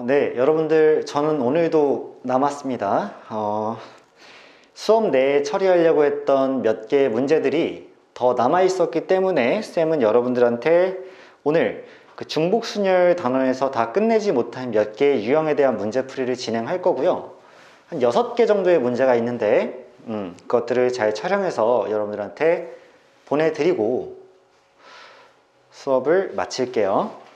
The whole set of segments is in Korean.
네, 여러분들 저는 오늘도 남았습니다. 수업 내에 처리하려고 했던 몇 개의 문제들이 더 남아 있었기 때문에 쌤은 여러분들한테 오늘 그 중복순열 단원에서 다 끝내지 못한 몇 개의 유형에 대한 문제풀이를 진행할 거고요. 한 6개 정도의 문제가 있는데 그것들을 잘 촬영해서 여러분들한테 보내드리고 수업을 마칠게요.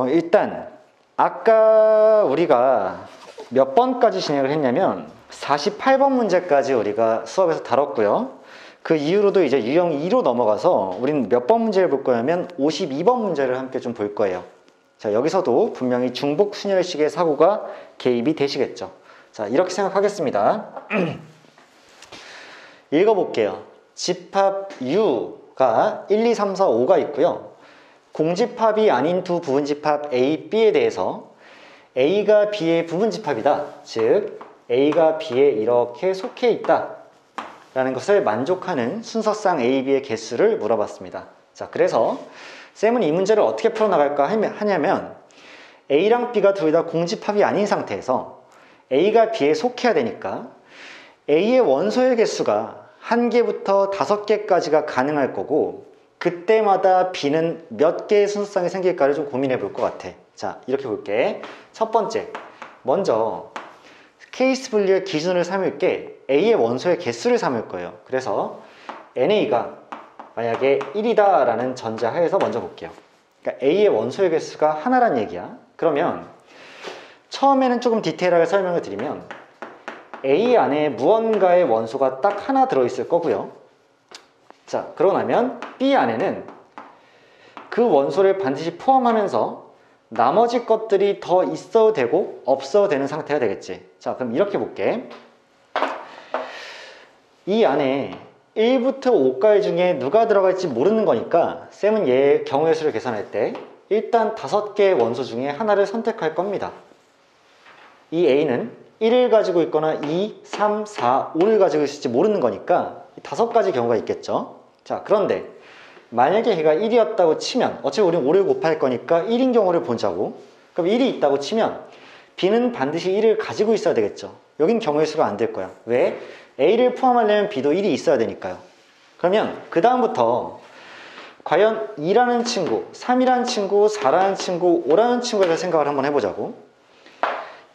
일단 아까 우리가 몇 번까지 진행을 했냐면 48번 문제까지 우리가 수업에서 다뤘고요. 그 이후로도 이제 유형 2로 넘어가서 우리는 몇 번 문제를 볼 거냐면 52번 문제를 함께 좀 볼 거예요. 자, 여기서도 분명히 중복순열식의 사고가 개입이 되시겠죠. 자, 이렇게 생각하겠습니다. 읽어볼게요. 집합 U가 1, 2, 3, 4, 5가 있고요. 공집합이 아닌 두 부분집합 A, B에 대해서 A가 B의 부분집합이다. 즉 A가 B에 이렇게 속해 있다 라는 것을 만족하는 순서상 A, B의 개수를 물어봤습니다. 자, 그래서 쌤은 이 문제를 어떻게 풀어나갈까 하냐면 A랑 B가 둘 다 공집합이 아닌 상태에서 A가 B에 속해야 되니까 A의 원소의 개수가 1개부터 5개까지가 가능할 거고 그때마다 B는 몇 개의 순서상이 생길까를 좀 고민해 볼 것 같아. 자, 이렇게 볼게. 첫 번째, 먼저 케이스 분류의 기준을 삼을게 A의 원소의 개수를 삼을 거예요. 그래서 NA가 만약에 1이다 라는 전제하에서 먼저 볼게요. 그러니까 A의 원소의 개수가 하나란 얘기야. 그러면 처음에는 조금 디테일하게 설명을 드리면 A 안에 무언가의 원소가 딱 하나 들어있을 거고요. 자, 그러고 나면 B 안에는 그 원소를 반드시 포함하면서 나머지 것들이 더 있어도 되고 없어도 되는 상태가 되겠지. 자, 그럼 이렇게 볼게. 이 안에 1부터 5까지 중에 누가 들어갈지 모르는 거니까 쌤은 얘의 경우의 수를 계산할 때 일단 5개의 원소 중에 하나를 선택할 겁니다. 이 A는 1을 가지고 있거나 2, 3, 4, 5를 가지고 있을지 모르는 거니까 5가지 경우가 있겠죠. 자, 그런데 만약에 걔가 1이었다고 치면 어차피 우리는 5를 곱할 거니까 1인 경우를 보자고. 그럼 1이 있다고 치면 B는 반드시 1을 가지고 있어야 되겠죠. 여긴 경우의 수가 안 될 거야. 왜? A를 포함하려면 B도 1이 있어야 되니까요. 그러면 그 다음부터 과연 2라는 친구, 3이라는 친구, 4라는 친구, 5라는 친구에 대해서 생각을 한번 해보자고.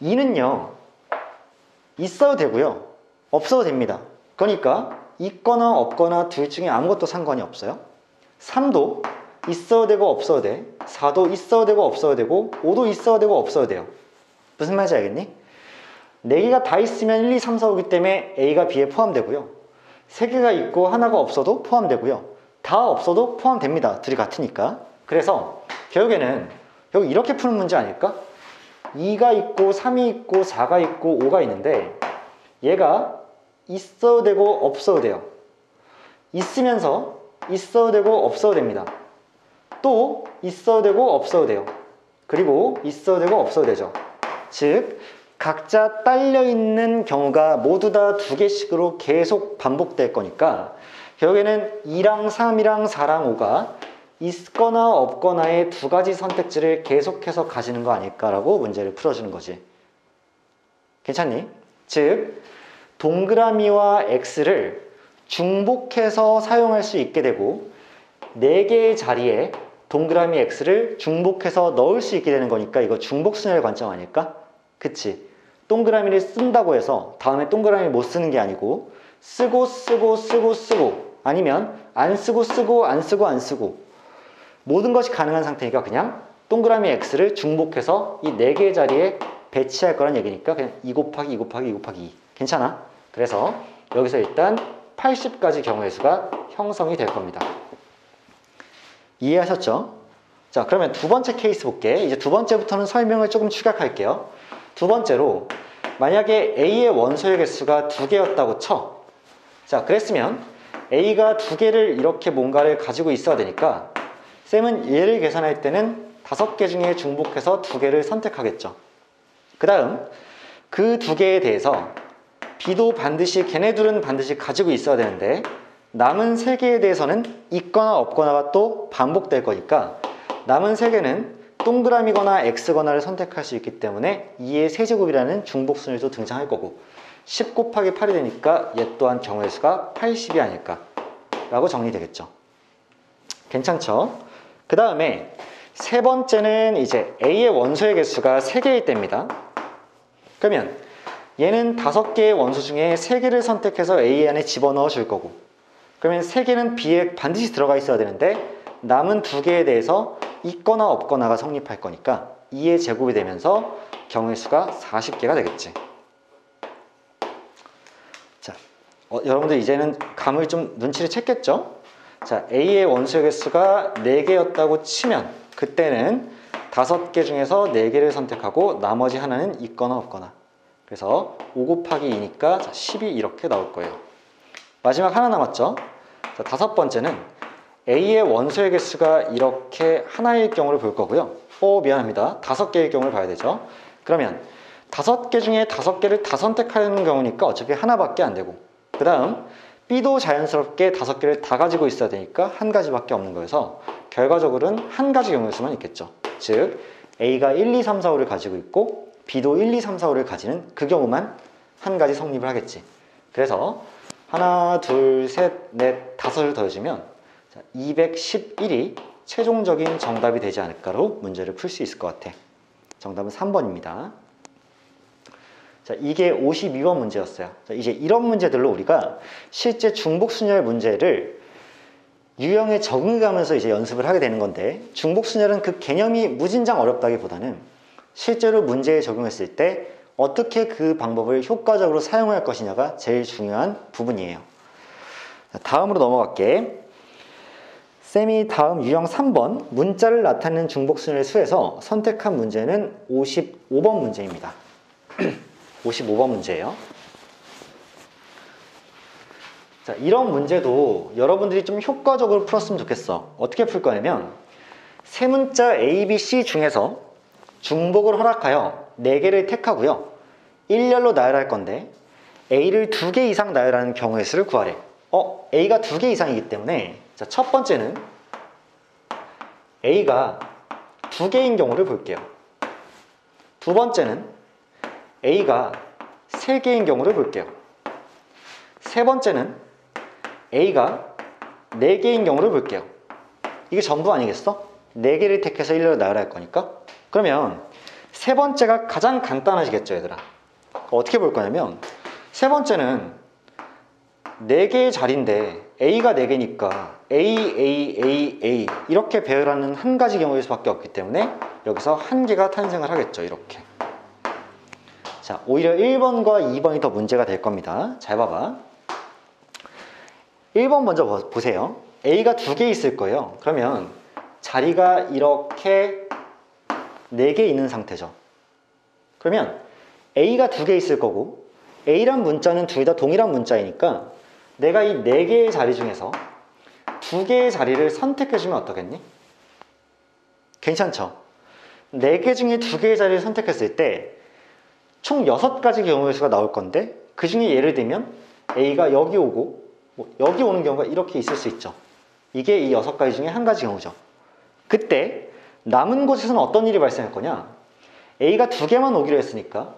2는요 있어도 되고요 없어도 됩니다. 그러니까 있거나 없거나 둘 중에 아무것도 상관이 없어요. 3도 있어도 되고 없어도 돼. 4도 있어도 되고 없어도 되고 5도 있어도 되고 없어도 돼요. 무슨 말인지 알겠니? 4개가 다 있으면 1, 2, 3, 4, 5기 때문에 A가 B에 포함되고요. 3개가 있고 하나가 없어도 포함되고요. 다 없어도 포함됩니다. 둘이 같으니까. 그래서 결국에는 여기 이렇게 푸는 문제 아닐까? 2가 있고 3이 있고 4가 있고 5가 있는데 얘가 있어도 되고 없어도 돼요. 있으면서 있어도 되고 없어도 됩니다. 또 있어도 되고 없어도 돼요. 그리고 있어도 되고 없어도 되죠. 즉 각자 딸려있는 경우가 모두 다 2개씩으로 계속 반복될 거니까 결국에는 2랑 3이랑 4랑 5가 있거나 없거나의 2가지 선택지를 계속해서 가지는 거 아닐까라고 문제를 풀어주는 거지. 괜찮니? 즉 동그라미와 X를 중복해서 사용할 수 있게 되고 4개의 자리에 동그라미 X를 중복해서 넣을 수 있게 되는 거니까 이거 중복순열 관점 아닐까? 그치? 동그라미를 쓴다고 해서 다음에 동그라미 못 쓰는 게 아니고 쓰고 쓰고 쓰고 쓰고 아니면 안 쓰고 쓰고 안 쓰고 안 쓰고 모든 것이 가능한 상태니까 그냥 동그라미 X를 중복해서 이 4개의 자리에 배치할 거란 얘기니까 그냥 2 곱하기 2 곱하기 2 곱하기 2 괜찮아? 그래서 여기서 일단 80가지 경우의 수가 형성이 될 겁니다. 이해하셨죠? 자, 그러면 두 번째 케이스 볼게. 이제 두 번째부터는 설명을 조금 축약할게요. 두 번째로 만약에 A의 원소의 개수가 2개였다고 쳐. 자, 그랬으면 A가 2개를 이렇게 뭔가를 가지고 있어야 되니까 쌤은 얘를 계산할 때는 5개 중에 중복해서 2개를 선택하겠죠. 그 다음 그 2개에 대해서 B도 반드시 걔네들은 반드시 가지고 있어야 되는데 남은 3개에 대해서는 있거나 없거나가 또 반복될 거니까 남은 3개는 동그라미거나 X거나를 선택할 수 있기 때문에 2의 세제곱이라는 중복순위도 등장할 거고 10 곱하기 8이 되니까 얘 또한 경우의 수가 80이 아닐까 라고 정리되겠죠. 괜찮죠? 그 다음에 세 번째는 이제 A의 원소의 개수가 3개일 때입니다. 그러면 얘는 5개의 원소 중에 3개를 선택해서 A 안에 집어넣어 줄 거고, 그러면 3개는 B에 반드시 들어가 있어야 되는데 남은 2개에 대해서 있거나 없거나가 성립할 거니까 2의 제곱이 되면서 경우의 수가 40개가 되겠지. 자, 여러분들 이제는 감을 좀 눈치를 챘겠죠? 자, A의 원소의 개수가 4개였다고 치면 그때는 5개 중에서 4개를 선택하고 나머지 하나는 있거나 없거나. 그래서 5 곱하기 2니까 10이 이렇게 나올 거예요. 마지막 하나 남았죠? 자, 5번째는 A의 원소의 개수가 이렇게 하나일 경우를 볼 거고요. 미안합니다. 5개일 경우를 봐야 되죠. 그러면 5개 중에 5개를 다 선택하는 경우니까 어차피 하나밖에 안 되고, 그 다음 B도 자연스럽게 5개를 다 가지고 있어야 되니까 한 가지밖에 없는 거여서 결과적으로는 한 가지 경우의 수만 있겠죠. 즉 A가 1, 2, 3, 4, 5를 가지고 있고 B도 1, 2, 3, 4, 5를 가지는 그 경우만 한 가지 성립을 하겠지. 그래서 하나, 둘, 셋, 넷, 5를 더해주면 211이 최종적인 정답이 되지 않을까로 문제를 풀 수 있을 것 같아. 정답은 3번입니다. 자, 이게 52번 문제였어요. 자, 이제 이런 문제들로 우리가 실제 중복순열 문제를 유형에 적응하면서 이제 연습을 하게 되는 건데, 중복순열은 그 개념이 무진장 어렵다기보다는 실제로 문제에 적용했을 때 어떻게 그 방법을 효과적으로 사용할 것이냐가 제일 중요한 부분이에요. 자, 다음으로 넘어갈게. 쌤이 다음 유형 3번 문자를 나타내는 중복순열의 수에서 선택한 문제는 55번 문제입니다. 55번 문제예요. 자, 이런 문제도 여러분들이 좀 효과적으로 풀었으면 좋겠어. 어떻게 풀 거냐면 세 문자 A, B, C 중에서 중복을 허락하여 4개를 택하고요. 일렬로 나열할 건데 A를 2개 이상 나열하는 경우의 수를 구하래. A가 2개 이상이기 때문에 자, 첫 번째는 A가 2개인 경우를 볼게요. 두 번째는 A가 3개인 경우를 볼게요. 세 번째는 A가 4개인 경우를 볼게요. 이게 전부 아니겠어? 4개를 택해서 일렬로 나열할 거니까. 그러면 세 번째가 가장 간단하시겠죠, 얘들아? 어떻게 볼 거냐면 세 번째는 4개의 자리인데 A가 4개니까 A, A, A, A 이렇게 배열하는 한 가지 경우일 수밖에 없기 때문에 여기서 한 개가 탄생을 하겠죠, 이렇게. 자, 오히려 1번과 2번이 더 문제가 될 겁니다. 잘 봐봐. 1번 먼저 보세요. A가 2개 있을 거예요. 그러면 자리가 이렇게 4개 있는 상태죠. 그러면 A가 2개 있을 거고 A란 문자는 둘 다 동일한 문자이니까 내가 이 4개의 자리 중에서 2개의 자리를 선택해주면 어떠겠니? 괜찮죠? 4개 중에 2개의 자리를 선택했을 때 총 6가지 경우의 수가 나올 건데 그 중에 예를 들면 A가 여기 오고 여기 오는 경우가 이렇게 있을 수 있죠. 이게 이 6가지 중에 한 가지 경우죠. 그때 남은 곳에서는 어떤 일이 발생할 거냐? A가 2개만 오기로 했으니까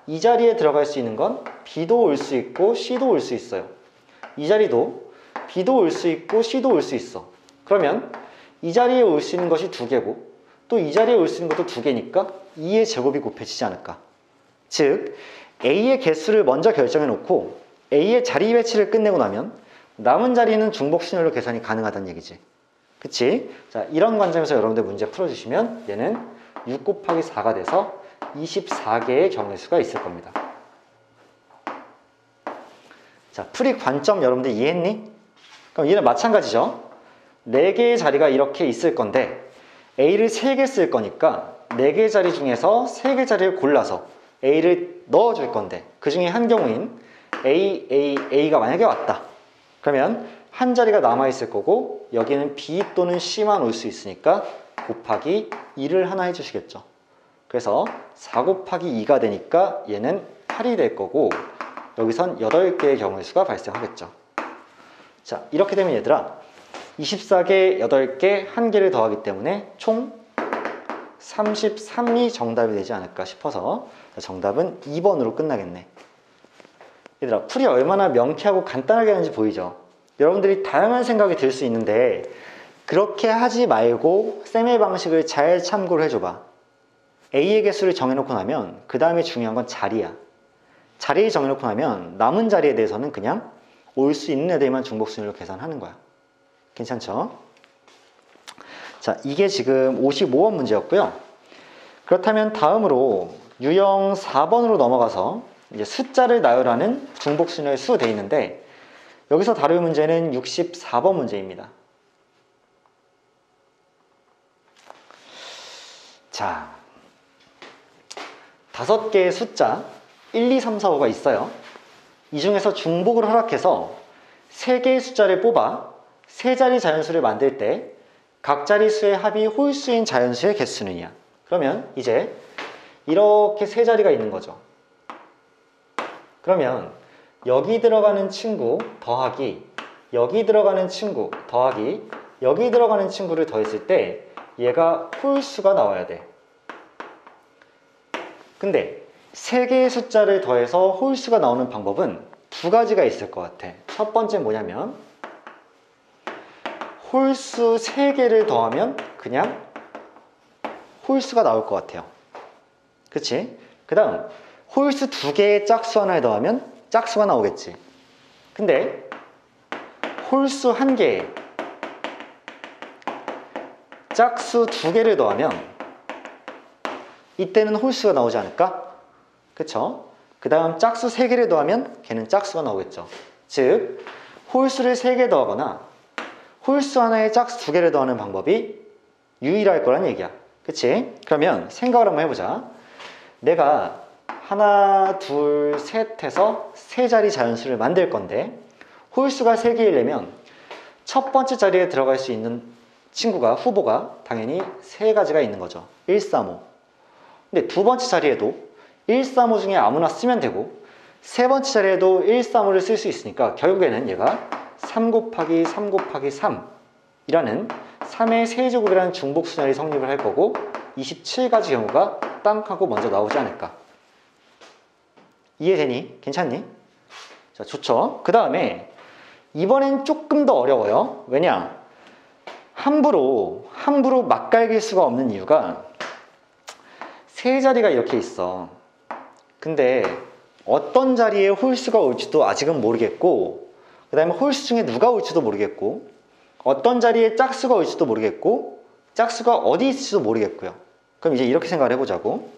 이 자리에 들어갈 수 있는 건 B도 올 수 있고 C도 올 수 있어요. 이 자리도 B도 올 수 있고 C도 올 수 있어. 그러면 이 자리에 올 수 있는 것이 2개고 또 이 자리에 올 수 있는 것도 2개니까 2의 제곱이 곱해지지 않을까. 즉 A의 개수를 먼저 결정해 놓고 A의 자리 배치를 끝내고 나면 남은 자리는 중복순열로 계산이 가능하다는 얘기지. 그치? 자, 이런 관점에서 여러분들 문제 풀어주시면 얘는 6 곱하기 4가 돼서 24개의 경우의 수가 있을 겁니다. 자, 풀이 관점 여러분들 이해했니? 그럼 얘는 마찬가지죠. 4개의 자리가 이렇게 있을 건데 A를 3개 쓸 거니까 4개의 자리 중에서 3개 자리를 골라서 A를 넣어줄 건데 그 중에 한 경우인 A, A, A가 만약에 왔다. 그러면 한 자리가 남아있을 거고 여기는 B 또는 C만 올 수 있으니까 곱하기 2를 하나 해주시겠죠. 그래서 4 곱하기 2가 되니까 얘는 8이 될 거고 여기선 8개의 경우의 수가 발생하겠죠. 자, 이렇게 되면 얘들아 24개, 8개, 1개를 더하기 때문에 총 33이 정답이 되지 않을까 싶어서 정답은 2번으로 끝나겠네. 얘들아, 풀이 얼마나 명쾌하고 간단하게 하는지 보이죠? 여러분들이 다양한 생각이 들 수 있는데 그렇게 하지 말고 쌤의 방식을 잘 참고를 해줘봐. A의 개수를 정해놓고 나면 그 다음에 중요한 건 자리야. 자리를 정해놓고 나면 남은 자리에 대해서는 그냥 올 수 있는 애들만 중복순위로 계산하는 거야. 괜찮죠? 자, 이게 지금 55번 문제였고요. 그렇다면 다음으로 유형 4번으로 넘어가서 이제 숫자를 나열하는 중복순위의 수 돼 있는데 여기서 다룰 문제는 64번 문제입니다. 자, 5개의 숫자 1, 2, 3, 4, 5가 있어요. 이 중에서 중복을 허락해서 3개의 숫자를 뽑아 3자리 자연수를 만들 때 각 자리수의 합이 홀수인 자연수의 개수는이야. 그러면 이제 이렇게 3자리가 있는 거죠. 그러면 여기 들어가는 친구 더하기, 여기 들어가는 친구 더하기, 여기 들어가는 친구를 더했을 때 얘가 홀수가 나와야 돼. 근데 3개의 숫자를 더해서 홀수가 나오는 방법은 2가지가 있을 것 같아. 첫 번째 뭐냐면 홀수 3개를 더하면 그냥 홀수가 나올 것 같아요. 그치? 그 다음 홀수 2개의 짝수 하나를 더하면 짝수가 나오겠지. 근데 홀수 1개에 짝수 2개를 더하면 이때는 홀수가 나오지 않을까? 그쵸? 그 다음 짝수 3개를 더하면 걔는 짝수가 나오겠죠. 즉 홀수를 3개 더하거나 홀수 하나에 짝수 2개를 더하는 방법이 유일할 거란 얘기야. 그치? 그러면 생각을 한번 해보자. 내가 하나, 둘, 셋 해서 3자리 자연수를 만들 건데 홀수가 3개이려면 첫 번째 자리에 들어갈 수 있는 친구가, 후보가 당연히 3가지가 있는 거죠. 1, 3, 5. 근데 두 번째 자리에도 1, 3, 5 중에 아무나 쓰면 되고 세 번째 자리에도 1, 3, 5를 쓸 수 있으니까 결국에는 얘가 3 곱하기 3 곱하기 3이라는 3의 세제곱이라는 중복순환이 성립을 할 거고 27가지 경우가 땅 하고 먼저 나오지 않을까. 이해되니? 괜찮니? 자, 좋죠? 그 다음에 이번엔 조금 더 어려워요. 왜냐? 함부로 맛갈길 수가 없는 이유가 세 자리가 이렇게 있어. 근데 어떤 자리에 홀수가 올지도 아직은 모르겠고 그 다음에 홀수 중에 누가 올지도 모르겠고 어떤 자리에 짝수가 올지도 모르겠고 짝수가 어디 있을지도 모르겠고요. 그럼 이제 이렇게 생각을 해보자고.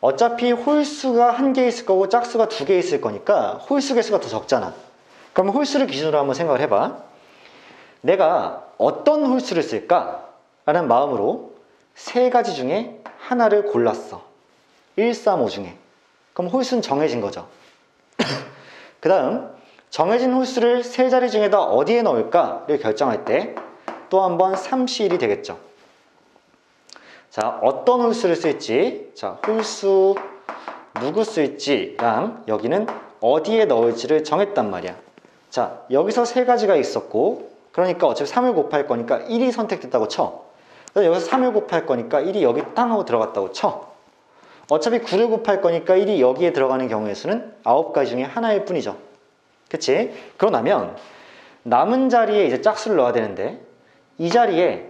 어차피 홀수가 1개 있을 거고 짝수가 2개 있을 거니까 홀수 개수가 더 적잖아. 그럼 홀수를 기준으로 한번 생각을 해봐. 내가 어떤 홀수를 쓸까? 라는 마음으로 3가지 중에 하나를 골랐어. 1, 3, 5 중에. 그럼 홀수는 정해진 거죠. 그 다음 정해진 홀수를 3자리 중에다 어디에 넣을까를 결정할 때 또 한 번 3C1이 되겠죠. 자, 어떤 홀수를 쓸지, 자, 홀수 누구 쓸지랑 여기는 어디에 넣을지를 정했단 말이야. 자, 여기서 3가지가 있었고 그러니까 어차피 3을 곱할 거니까 1이 선택됐다고 쳐. 그래서 여기서 3을 곱할 거니까 1이 여기 땅 하고 들어갔다고 쳐. 어차피 9를 곱할 거니까 1이 여기에 들어가는 경우의 수는 9가지 중에 하나일 뿐이죠. 그치? 그러면 남은 자리에 이제 짝수를 넣어야 되는데 이 자리에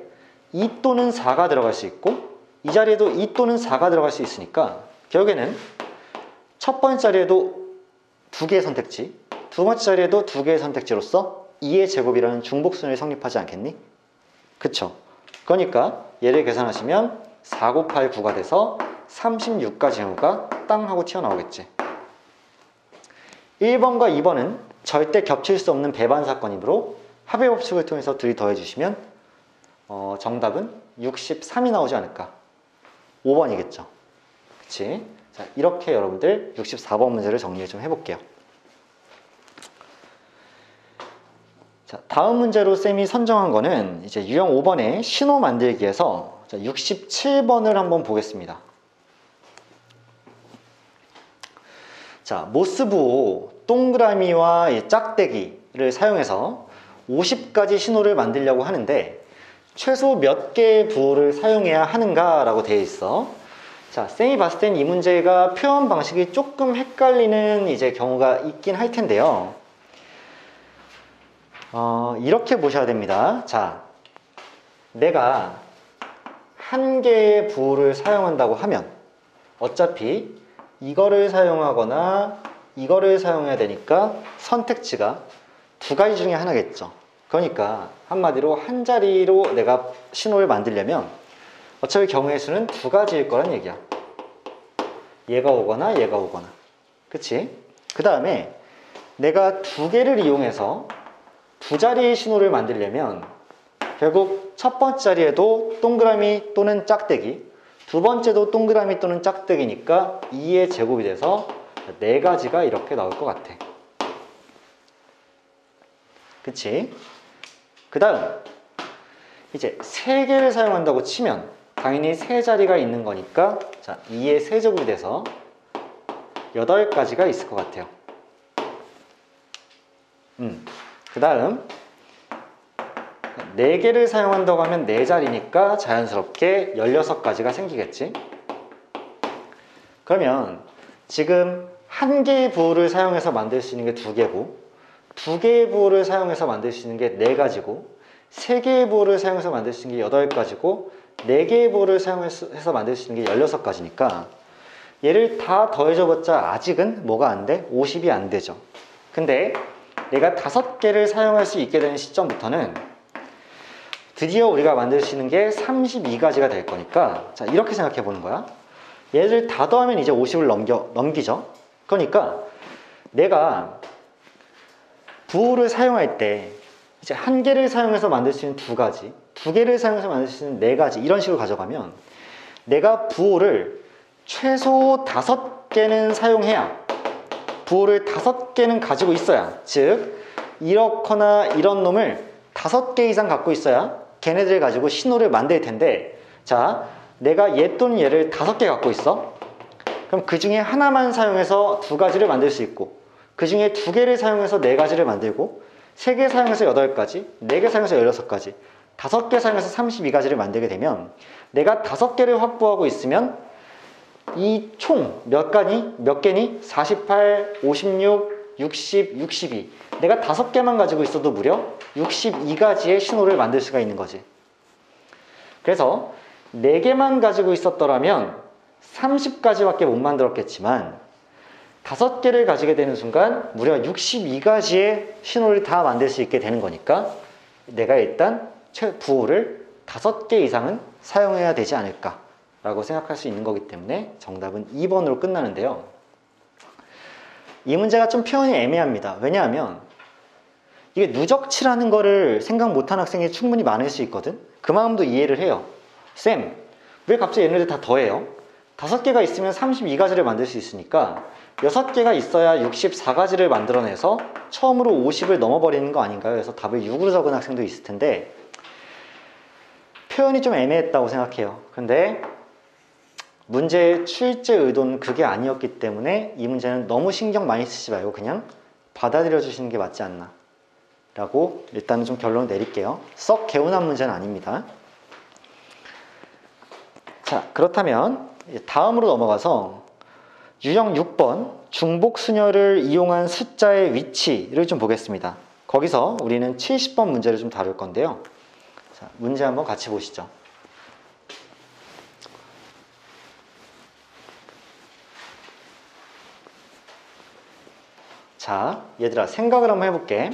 2 또는 4가 들어갈 수 있고 이 자리에도 2 또는 4가 들어갈 수 있으니까 결국에는 첫 번째 자리에도 2개의 선택지, 두 번째 자리에도 2개의 선택지로서 2의 제곱이라는 중복순환이 성립하지 않겠니? 그쵸? 그러니까 얘를 계산하시면 4 곱하기 9가 돼서 36가지 경우가 땅 하고 튀어나오겠지. 1번과 2번은 절대 겹칠 수 없는 배반 사건이므로 합의 법칙을 통해서 둘이 더해주시면 정답은 63이 나오지 않을까. 5번이겠죠. 그치? 자, 이렇게 여러분들 64번 문제를 정리를 좀 해볼게요. 자, 다음 문제로 쌤이 선정한 거는 이제 유형 5번의 신호 만들기에서 67번을 한번 보겠습니다. 자, 모스부호 동그라미와 짝대기를 사용해서 50가지 신호를 만들려고 하는데 최소 몇 개의 부호를 사용해야 하는가 라고 되어 있어. 자, 쌤이 봤을 땐 이 문제가 표현 방식이 조금 헷갈리는 이제 경우가 있긴 할 텐데요. 이렇게 보셔야 됩니다. 자, 내가 한 개의 부호를 사용한다고 하면 어차피 이거를 사용하거나 이거를 사용해야 되니까 선택지가 두 가지 중에 하나겠죠. 그러니까 한마디로 한 자리로 내가 신호를 만들려면 어차피 경우의 수는 두 가지일 거란 얘기야. 얘가 오거나 얘가 오거나. 그치? 그 다음에 내가 두 개를 이용해서 두 자리의 신호를 만들려면 결국 첫 번째 자리에도 동그라미 또는 짝대기, 두 번째도 동그라미 또는 짝대기니까 2의 제곱이 돼서 네 가지가 이렇게 나올 것 같아. 그치? 그 다음 이제 세 개를 사용한다고 치면 당연히 세 자리가 있는 거니까 자, 2의 세제곱이 돼서 8가지가 있을 것 같아요. 그 다음 4개를 사용한다고 하면 4자리니까 자연스럽게 16가지가 생기겠지. 그러면 지금 한 개의 부호를 사용해서 만들 수 있는 게 2개고, 2개의 부호를 사용해서 만들 수 있는 게 4가지고, 3개의 부호를 사용해서 만들 수 있는 게 8가지고, 4개의 부호를 사용해서 만들 수 있는 게 16가지니까 얘를 다 더해줘봤자 아직은 뭐가 안 돼? 50이 안 되죠. 근데 내가 5개를 사용할 수 있게 되는 시점부터는 드디어 우리가 만들 수 있는 게 32가지가 될 거니까 자, 이렇게 생각해 보는 거야. 얘를 다 더하면 이제 50을 넘기죠. 그러니까 내가 부호를 사용할 때 이제 한 개를 사용해서 만들 수 있는 2가지, 2개를 사용해서 만들 수 있는 4가지 이런 식으로 가져가면 내가 부호를 최소 5개는 사용해야 부호를 5개는 가지고 있어야, 즉 이렇거나 이런 놈을 5개 이상 갖고 있어야 걔네들을 가지고 신호를 만들 텐데, 자, 내가 얘 또는 얘를 5개 갖고 있어. 그럼 그 중에 하나만 사용해서 2가지를 만들 수 있고, 그 중에 2개를 사용해서 4가지를 만들고, 3개 사용해서 8가지, 4개 사용해서 16가지, 5개 사용해서 32가지를 만들게 되면 내가 5개를 확보하고 있으면 이 총 몇 개니? 48, 56, 60, 62. 내가 5개만 가지고 있어도 무려 62가지의 신호를 만들 수가 있는 거지. 그래서 4개만 가지고 있었더라면 30가지밖에 못 만들었겠지만 5개를 가지게 되는 순간 무려 62가지의 신호를 다 만들 수 있게 되는 거니까 내가 일단 부호를 5개 이상은 사용해야 되지 않을까 라고 생각할 수 있는 거기 때문에 정답은 2번으로 끝나는데요. 이 문제가 좀 표현이 애매합니다. 왜냐하면 이게 누적치라는 거를 생각 못한 학생이 충분히 많을 수 있거든. 그 마음도 이해를 해요. 쌤, 왜 갑자기 얘네들 다 더해요? 5개가 있으면 32가지를 만들 수 있으니까 6개가 있어야 64가지를 만들어내서 처음으로 50을 넘어버리는 거 아닌가요? 그래서 답을 6으로 적은 학생도 있을 텐데 표현이 좀 애매했다고 생각해요. 근데 문제의 출제 의도는 그게 아니었기 때문에 이 문제는 너무 신경 많이 쓰지 말고 그냥 받아들여 주시는 게 맞지 않나 라고 일단은 좀 결론을 내릴게요. 썩 개운한 문제는 아닙니다. 자, 그렇다면 다음으로 넘어가서 유형 6번 중복순열을 이용한 숫자의 위치를 좀 보겠습니다. 거기서 우리는 70번 문제를 좀 다룰 건데요. 자, 문제 한번 같이 보시죠. 자, 얘들아 생각을 한번 해볼게.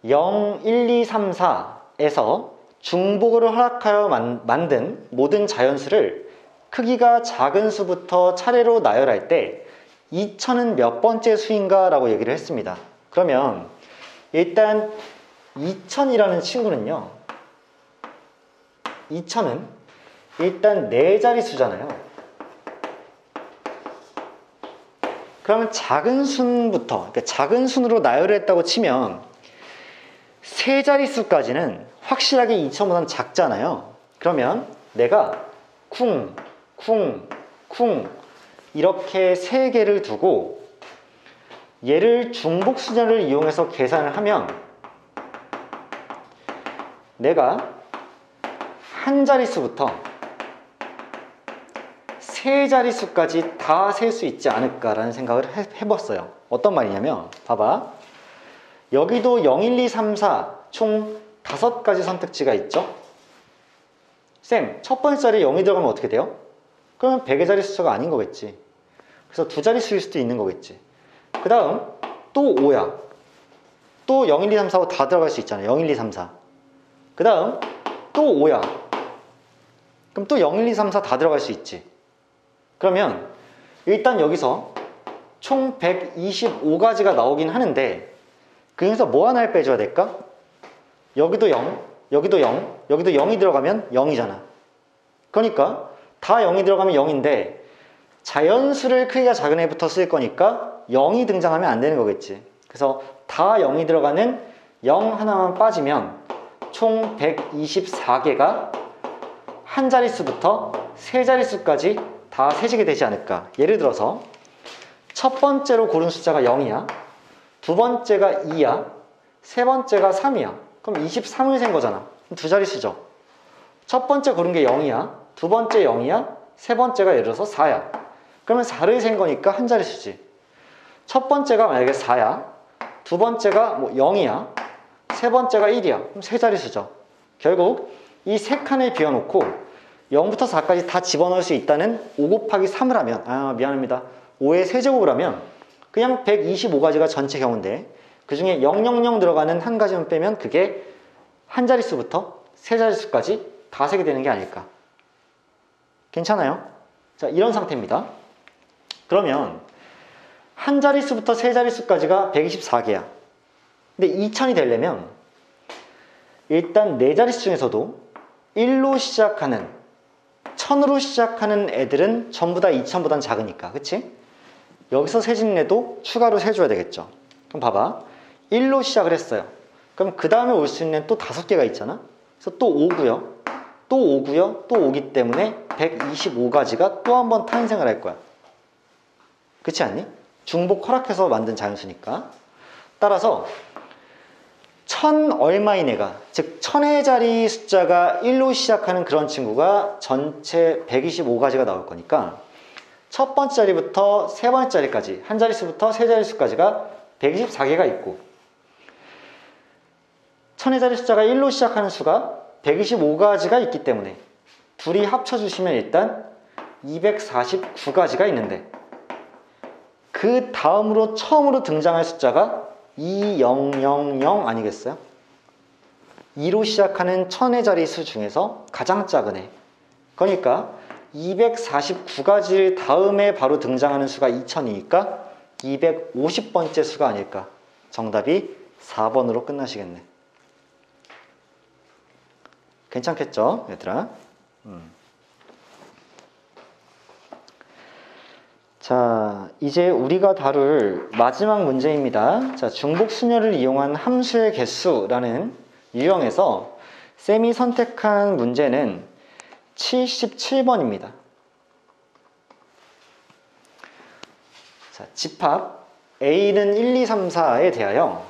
0, 1, 2, 3, 4에서 중복을 허락하여 만든 모든 자연수를 크기가 작은 수부터 차례로 나열할 때 2000은 몇 번째 수인가 라고 얘기를 했습니다. 그러면 일단 2000이라는 친구는요, 2000은 일단 4자리 수잖아요. 그러면 작은 순부터, 그러니까 작은 순으로 나열을 했다고 치면 3자릿수까지는 확실하게 2000보다는 작잖아요. 그러면 내가 쿵, 쿵, 쿵 이렇게 3개를 두고 얘를 중복순열을 이용해서 계산을 하면 내가 한 자릿수부터 세 자릿수까지 다 셀 수 있지 않을까라는 생각을 해봤어요. 어떤 말이냐면 봐봐. 여기도 0, 1, 2, 3, 4 총 5가지 선택지가 있죠? 쌤, 첫 번째 자리에 0이 들어가면 어떻게 돼요? 그러면 100의 자릿수가 아닌 거겠지. 그래서 두 자릿수일 수도 있는 거겠지. 그 다음 또 5야. 또 0, 1, 2, 3, 4고 다 들어갈 수 있잖아. 0, 1, 2, 3, 4. 그 다음 또 5야. 그럼 또 0, 1, 2, 3, 4 다 들어갈 수 있지. 그러면 일단 여기서 총 125가지가 나오긴 하는데 그 중에서 뭐 하나를 빼줘야 될까? 여기도 0, 여기도 0, 여기도 0이 들어가면 0이잖아. 그러니까 다 0이 들어가면 0인데 자연수를 크기가 작은 애부터 쓸 거니까 0이 등장하면 안 되는 거겠지. 그래서 다 0이 들어가는 0 하나만 빠지면 총 124개가 한 자릿수부터 세 자릿수까지 다 세지게 되지 않을까. 예를 들어서 첫 번째로 고른 숫자가 0이야. 두 번째가 2야. 세 번째가 3이야. 그럼 23을 센 거잖아. 두 자릿수죠. 첫 번째 고른 게 0이야. 두 번째 0이야. 세 번째가 예를 들어서 4야. 그러면 4를 센 거니까 한 자릿수지. 첫 번째가 만약에 4야. 두 번째가 뭐 0이야. 세 번째가 1이야. 그럼 세 자릿수죠. 결국 이 세 칸을 비워놓고 0부터 4까지 다 집어넣을 수 있다는 5 곱하기 3을 하면 미안합니다. 5의 세제곱을 하면 그냥 125가지가 전체 경우인데 그 중에 000 들어가는 한 가지만 빼면 그게 한 자릿수부터 세 자릿수까지 다 세게 되는 게 아닐까. 괜찮아요? 자, 이런 상태입니다. 그러면 한 자릿수부터 세 자릿수까지가 124개야. 근데 2000이 되려면 일단 네 자릿수 중에서도 1로 시작하는 1000으로 시작하는 애들은 전부 다 2000보단 작으니까, 그치? 여기서 세지는 애도 추가로 세줘야 되겠죠. 그럼 봐봐. 1로 시작을 했어요. 그럼 그 다음에 올 수 있는 또 5개가 있잖아. 그래서 또 5고요. 또 5고요. 또 5기 때문에 125가지가 또 한 번 탄생을 할 거야. 그렇지 않니? 중복 허락해서 만든 자연수니까. 따라서 1000 얼마인 애가, 즉 1000의 자리 숫자가 1로 시작하는 그런 친구가 전체 125가지가 나올 거니까 첫 번째 자리부터 세 번째 자리까지, 한 자릿수부터 세 자릿수까지가 124개가 있고 1000의 자리 숫자가 1로 시작하는 수가 125가지가 있기 때문에 둘이 합쳐주시면 일단 249가지가 있는데 그 다음으로 처음으로 등장할 숫자가 2000 아니겠어요? 2로 시작하는 1000의 자리 수 중에서 가장 작은 애. 그러니까 249가지 다음에 바로 등장하는 수가 2000이니까 250번째 수가 아닐까. 정답이 4번으로 끝나시겠네. 괜찮겠죠, 얘들아? 자, 이제 우리가 다룰 마지막 문제입니다. 자, 중복순열을 이용한 함수의 개수라는 유형에서 쌤이 선택한 문제는 77번입니다. 자, 집합 A는 1, 2, 3, 4에 대하여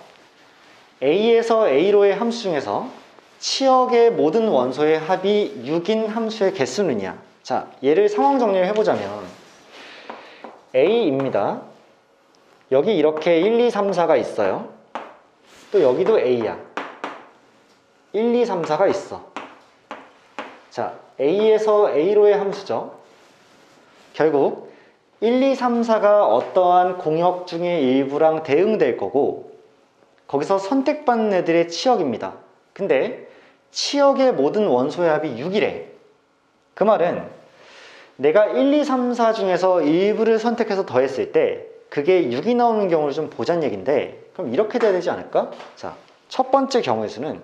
A에서 A로의 함수 중에서 치역의 모든 원소의 합이 6인 함수의 개수느냐. 자, 얘를 상황 정리를 해보자면 A입니다. 여기 이렇게 1, 2, 3, 4가 있어요. 또 여기도 A야. 1, 2, 3, 4가 있어. 자, A에서 A로의 함수죠. 결국 1, 2, 3, 4가 어떠한 공역 중의 일부랑 대응될 거고 거기서 선택받는 애들의 치역입니다. 근데 치역의 모든 원소의 합이 6이래. 그 말은 내가 1, 2, 3, 4 중에서 일부를 선택해서 더했을 때 그게 6이 나오는 경우를 좀 보자는 얘기인데 그럼 이렇게 돼야 되지 않을까? 자, 첫 번째 경우의 수는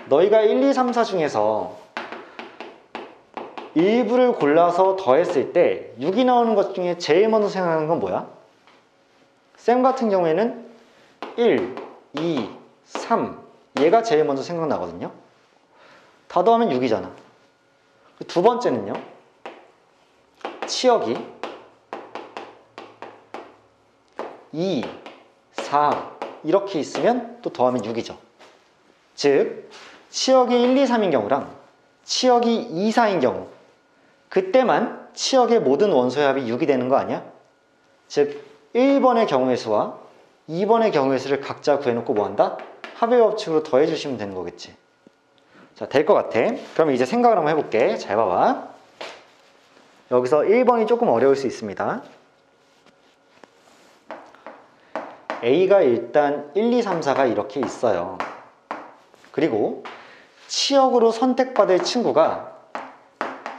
너희가 1, 2, 3, 4 중에서 일부를 골라서 더했을 때 6이 나오는 것 중에 제일 먼저 생각나는 건 뭐야? 쌤 같은 경우에는 1, 2, 3 얘가 제일 먼저 생각나거든요. 다 더하면 6이잖아. 두 번째는요. 치역이 2, 4 이렇게 있으면 또 더하면 6이죠. 즉 치역이 1, 2, 3인 경우랑 치역이 2, 4인 경우, 그때만 치역의 모든 원소의 합이 6이 되는 거 아니야? 즉 1번의 경우의 수와 2번의 경우의 수를 각자 구해놓고 뭐한다? 합의 법칙으로 더해주시면 되는 거겠지. 자, 될 것 같아. 그럼 이제 생각을 한번 해볼게. 잘 봐봐. 여기서 1번이 조금 어려울 수 있습니다. A가 일단 1, 2, 3, 4가 이렇게 있어요. 그리고 치역으로 선택받을 친구가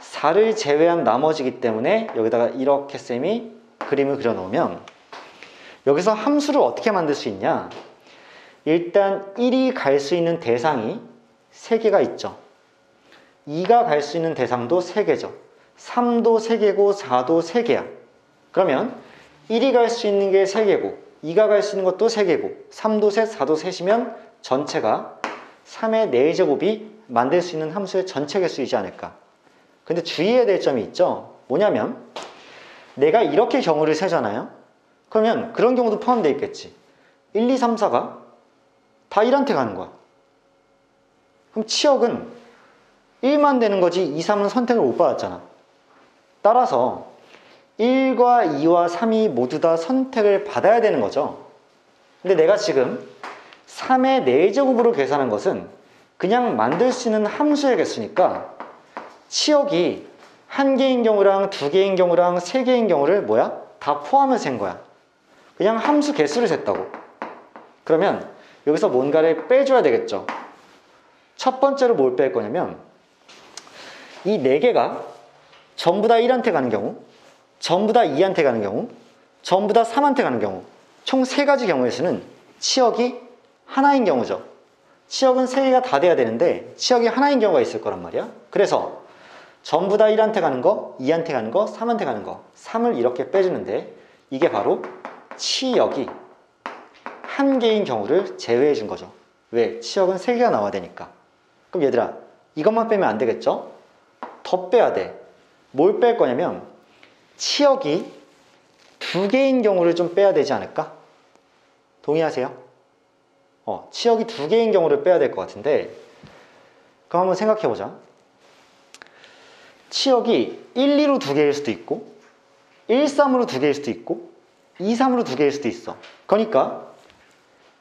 4를 제외한 나머지기 때문에 여기다가 이렇게 쌤이 그림을 그려놓으면 여기서 함수를 어떻게 만들 수 있냐? 일단 1이 갈 수 있는 대상이 3개가 있죠. 2가 갈 수 있는 대상도 3개죠. 3도 3개고 4도 3개야. 그러면 1이 갈 수 있는 게 3개고 2가 갈 수 있는 것도 3개고 3도 셋, 4도 셋이면 전체가 3의 4제곱이 만들 수 있는 함수의 전체 개수이지 않을까. 근데 주의해야 될 점이 있죠. 뭐냐면 내가 이렇게 경우를 세잖아요. 그러면 그런 경우도 포함되어 있겠지. 1, 2, 3, 4가 다 1한테 가는 거야. 그럼 치역은 1만 되는 거지 2, 3은 선택을 못 받았잖아. 따라서 1과 2와 3이 모두 다 선택을 받아야 되는 거죠. 근데 내가 지금 3의 4제곱으로 계산한 것은 그냥 만들 수 있는 함수의 개수니까 치역이 1개인 경우랑 2개인 경우랑 3개인 경우를 뭐야? 다 포함해서 센 거야. 그냥 함수 개수를 셌다고. 그러면 여기서 뭔가를 빼줘야 되겠죠. 첫 번째로 뭘 뺄 거냐면 이 4개가 전부 다 1한테 가는 경우, 전부 다 2한테 가는 경우, 전부 다 3한테 가는 경우, 총 3가지 경우의 수는 치역이 하나인 경우죠. 치역은 3개가 다 돼야 되는데 치역이 하나인 경우가 있을 거란 말이야. 그래서 전부 다 1한테 가는 거, 2한테 가는 거, 3한테 가는 거, 3을 이렇게 빼주는데 이게 바로 치역이 1개인 경우를 제외해 준 거죠. 왜? 치역은 3개가 나와야 되니까. 그럼 얘들아, 이것만 빼면 안 되겠죠? 더 빼야 돼. 뭘 뺄 거냐면 치역이 2개인 경우를 좀 빼야 되지 않을까? 동의하세요? 치역이 2개인 경우를 빼야 될 것 같은데 그럼 한번 생각해 보자. 치역이 1, 2로 2개일 수도 있고 1, 3으로 2개일 수도 있고 2, 3으로 2개일 수도 있어. 그러니까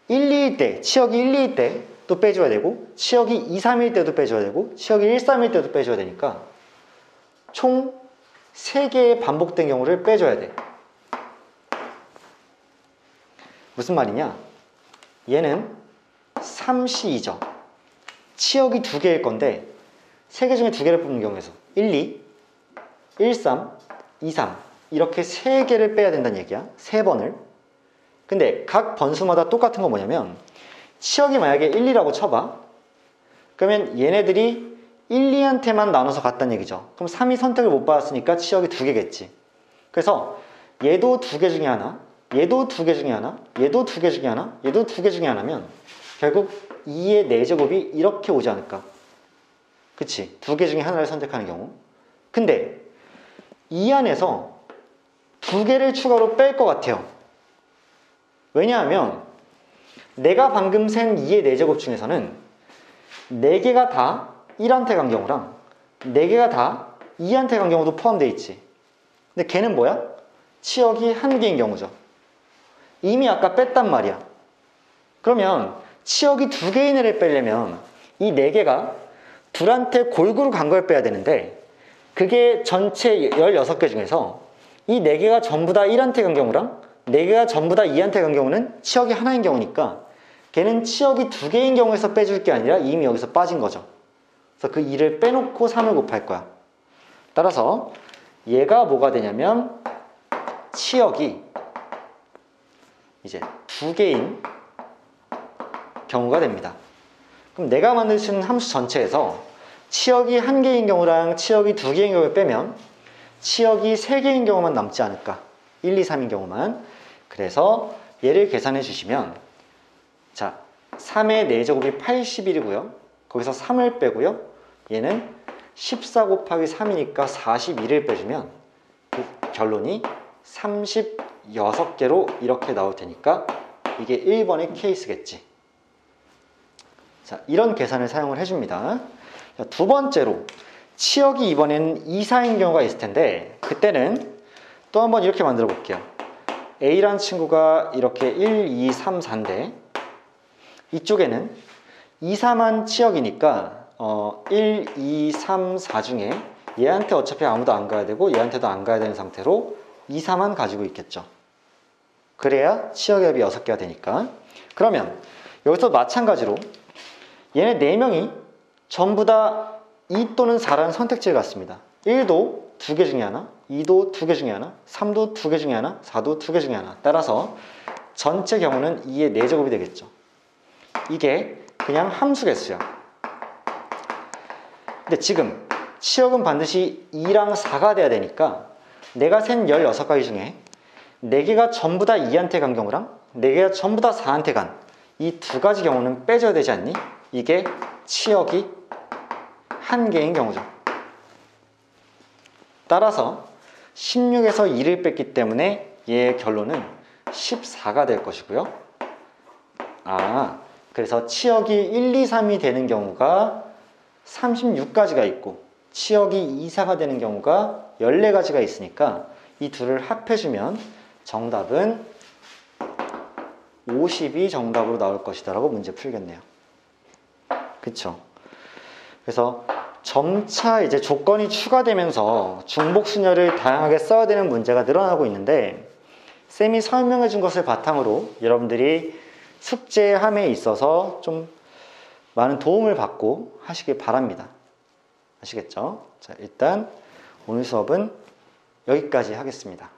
1, 2일 때, 치역이 1, 2일 때 또 빼줘야 되고 치역이 2, 3일 때도 빼줘야 되고 치역이 1, 3일 때도 빼줘야 되니까 총 3개의 반복된 경우를 빼줘야 돼. 무슨 말이냐? 얘는 3C이죠. 치역이 2개일 건데 3개 중에 2개를 뽑는 경우에서 1, 2, 1, 3, 2, 3 이렇게 3개를 빼야 된다는 얘기야. 3번을. 근데 각 번수마다 똑같은 건 뭐냐면 치역이 만약에 1, 2라고 쳐봐. 그러면 얘네들이 1, 2한테만 나눠서 갔다는 얘기죠. 그럼 3이 선택을 못 받았으니까 치역이 2개겠지. 그래서 얘도 2개 중에 하나, 얘도 2개 중에 하나, 얘도 2개 중에 하나, 얘도 2개 중에 하나면 결국 2의 4제곱이 이렇게 오지 않을까. 그치? 2개 중에 하나를 선택하는 경우. 근데 이 안에서 2개를 추가로 뺄 것 같아요. 왜냐하면 내가 방금 센 2의 4제곱 중에서는 4개가 다 1한테 간 경우랑 4개가 다 2한테 간 경우도 포함되어 있지. 근데 걔는 뭐야? 치역이 1개인 경우죠. 이미 아까 뺐단 말이야. 그러면 치역이 2개인 애를 빼려면 이 4개가 둘한테 골고루 간 걸 빼야 되는데 그게 전체 16개 중에서 이 4개가 전부 다 1한테 간 경우랑 4개가 전부 다 2한테 간 경우는 치역이 하나인 경우니까 걔는 치역이 2개인 경우에서 빼줄 게 아니라 이미 여기서 빠진 거죠. 그래서 그 2를 빼놓고 3을 곱할 거야. 따라서 얘가 뭐가 되냐면 치역이 이제 2개인 경우가 됩니다. 그럼 내가 만들 수 있는 함수 전체에서 치역이 1개인 경우랑 치역이 2개인 경우를 빼면 치역이 3개인 경우만 남지 않을까. 1, 2, 3인 경우만. 그래서 얘를 계산해 주시면 자, 3의 4제곱이 81이고요. 거기서 3을 빼고요. 얘는 14 곱하기 3이니까 41을 빼주면 그 결론이 36개로 이렇게 나올 테니까 이게 1번의 케이스겠지. 자, 이런 계산을 사용을 해줍니다. 자, 두 번째로 치역이 이번에는 2, 4인 경우가 있을 텐데 그때는 또 한번 이렇게 만들어 볼게요. A라는 친구가 이렇게 1, 2, 3, 4인데 이쪽에는 2, 3만 치역이니까 1, 2, 3, 4 중에 얘한테 어차피 아무도 안 가야 되고 얘한테도 안 가야 되는 상태로 2, 3만 가지고 있겠죠. 그래야 치역의 합이 6개가 되니까. 그러면 여기서 마찬가지로 얘네 4명이 전부 다 2 또는 4라는 선택지를 갖습니다. 1도 2개 중에 하나, 2도 2개 중에 하나, 3도 2개 중에 하나, 4도 2개 중에 하나. 따라서 전체 경우는 2의 4제곱이 되겠죠. 이게 그냥 함수 개수야. 근데 지금 치역은 반드시 2랑 4가 돼야 되니까 내가 센 16가지 중에 4개가 전부 다 2한테 간 경우랑 4개가 전부 다 4한테 간 이 2가지 경우는 빼줘야 되지 않니? 이게 치역이 1개인 경우죠. 따라서 16에서 2를 뺐기 때문에 얘의 결론은 14가 될 것이고요. 그래서 치역이 1, 2, 3이 되는 경우가 36가지가 있고 치역이 2, 4가 되는 경우가 14가지가 있으니까 이 둘을 합해주면 정답은 50이 정답으로 나올 것이다 라고 문제 풀겠네요. 그쵸? 그래서 점차 이제 조건이 추가되면서 중복순열을 다양하게 써야 되는 문제가 늘어나고 있는데 쌤이 설명해 준 것을 바탕으로 여러분들이 숙제함에 있어서 좀 많은 도움을 받고 하시길 바랍니다. 아시겠죠? 자, 일단 오늘 수업은 여기까지 하겠습니다.